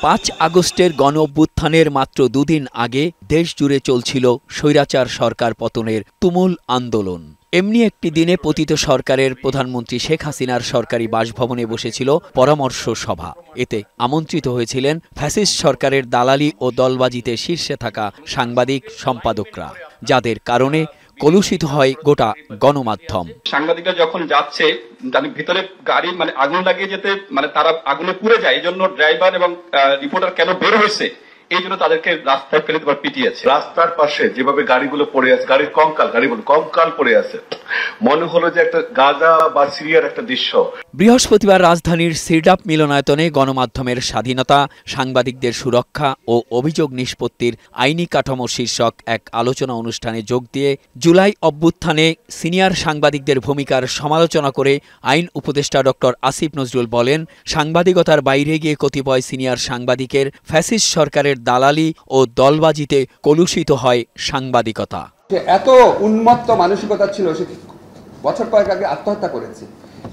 5 আগস্টের গণঅভ্যুত্থানের মাত্র দুদিন আগে দেশ জুড়ে চলছিল স্বৈরাচার সরকার পতনের তুমুল আন্দোলন। এমনি একটি দিনে পতিত সরকারের প্রধানমন্ত্রী শেখ হাসিনার সরকারি বাসভবনে বসেছিল পরামর্শ সভা। এতে আমন্ত্রিত হয়েছিলেন ফ্যাসিস্ট সরকারের দালালি ও দলবাজিতে শীর্ষে থাকা সাংবাদিক সম্পাদকরা, যাদের কারণে কলুষিত হয় গোটা গণমাধ্যম। সাংবাদিকরা যখন যাচ্ছে ভিতরে গাড়ি আগুন লাগিয়ে যেতে তারা আগুনে পুড়ে যায়, এই জন্য ড্রাইভার এবং রিপোর্টার কেন বের হয়েছে এই জন্য তাদেরকে রাস্তায় ফেলে দেওয়ার পিটিয়েছে। রাস্তার পাশে যেভাবে গাড়িগুলো পড়ে আছে, গাড়ির কঙ্কাল পড়ে আছে, মনে হলো যে একটা গাজা বা সিরিয়ার একটা দৃশ্য। বৃহস্পতিবার রাজধানীর সিডাপ মিলনায়তনে গণমাধ্যমের স্বাধীনতা, সাংবাদিকদের সুরক্ষা ও অভিযোগ নিষ্পত্তির আইনি কাঠামো শীর্ষক এক আলোচনা অনুষ্ঠানে যোগ দিয়ে জুলাই অভ্যুত্থানে সিনিয়র সাংবাদিকদের ভূমিকার সমালোচনা করে আইন উপদেষ্টা ডক্টর আসিফ নজরুল বলেন, সাংবাদিকতার বাইরে গিয়ে কতিপয় সিনিয়র সাংবাদিকের ফ্যাসিস্ট সরকারের দালালি ও দলবাজিতে কলুষিত হয় সাংবাদিকতা। এত উন্মত্ত মানসিকতা ছিল, সে বছর কয়েক আগে আত্মহত্যা করেছে।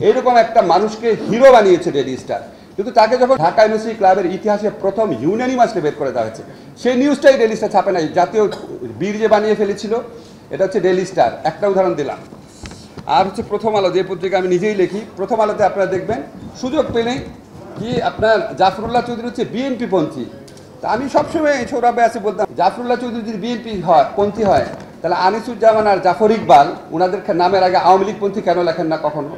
এইরকম একটা মানুষকে হিরো বানিয়েছে ডেইলি স্টার, কিন্তু তাকে যখন ঢাকা ইউনিভার্সিটি ক্লাবের ইতিহাসে প্রথম ইউনানিমাসলি বের করে দেওয়া হয়েছে, সেই নিউজটাই ডেইলি স্টার ছাপে নাই। জাতীয় বীর যে বানিয়ে ফেলেছিল, এটা হচ্ছে ডেইলি স্টার। একটা উদাহরণ দিলাম। আর হচ্ছে প্রথম আলো, যে পত্রিকা আমি নিজেই লিখি, প্রথম আলোতে আপনারা দেখবেন সুযোগ পেলেই কি আপনার জাফরুল্লাহ চৌধুরী হচ্ছে বিএনপি পন্থী। আমি সবসময় সৌরভে আছে বলতাম, জাফরুল্লাহ চৌধুরী যদি বিএনপি পন্থী হয়, তাহলে আনিসুজ্জামান আর জাফর ইকবাল ওনাদের নামের আগে আওয়ামী লীগ পন্থী কেন লেখেন না কখনো?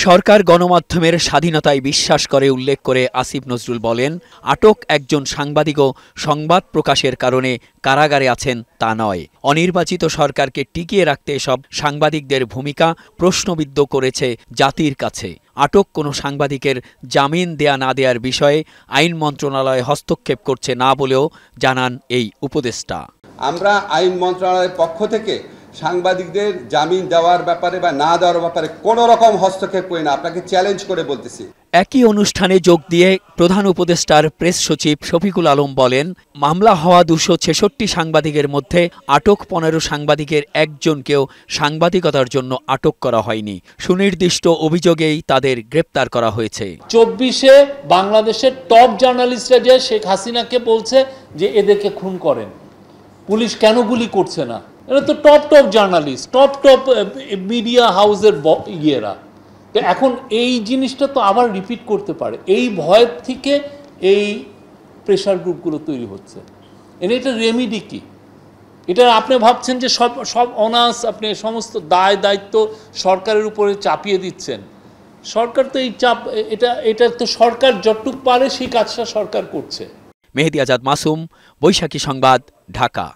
সরকার গণমাধ্যমের স্বাধীনতায় বিশ্বাস করে উল্লেখ করে আসিফ নজরুল বলেন, আটক একজন সাংবাদিকও সংবাদ প্রকাশের কারণে কারাগারে আছেন তা নয়। অনির্বাচিত সরকারকে টিকিয়ে রাখতে এসব সাংবাদিকদের ভূমিকা প্রশ্নবিদ্ধ করেছে জাতির কাছে। আটক কোনো সাংবাদিকের জামিন দেয়া না দেওয়ার বিষয়ে আইন মন্ত্রণালয় হস্তক্ষেপ করছে না বলেও জানান এই উপদেষ্টা। আমরা আইন মন্ত্রণালয়ের পক্ষ থেকে সাংবাদিকদের জামিন দেওয়ার ব্যাপারে বা না দেওয়ার ব্যাপারে কোনো রকম হস্তক্ষেপ করি না, আপনাকে চ্যালেঞ্জ করে বলতেছি। একই অনুষ্ঠানে যোগ দিয়ে প্রধান উপদেষ্টার প্রেস সচিব শফিকুল আলম বলেন, মামলা হওয়া 266 সাংবাদিকের মধ্যে আটক 15 সাংবাদিকের একজনকেও সাংবাদিকতার জন্য আটক করা হয়নি। সুনির্দিষ্ট অভিযোগেই তাদের গ্রেপ্তার করা হয়েছে। 24-এ বাংলাদেশের টপ জার্নালিস্টরা যে শেখ হাসিনাকে বলছে যে এদেরকে খুন করেন, পুলিশ কেন গুলি করছে না? এটা তো টপ জার্নালিস্ট, টপ মিডিয়া হাউসের ইয়েরা। তো এখন এই জিনিসটা তো আবার রিপিট করতে পারে, এই ভয় থেকে এই প্রেশার গ্রুপগুলো তৈরি হচ্ছে। এটা রেমিডি কি? এটা আপনি ভাবছেন যে সব অনার্স আপনি সমস্ত দায় দায়িত্ব সরকারের উপরে চাপিয়ে দিচ্ছেন। সরকার তো এই চাপ, এটা তো সরকার যতটুক পারে সেই কাজটা সরকার করছে। মেহেদী আজাদ মাসুম, বৈশাখী সংবাদ, ঢাকা।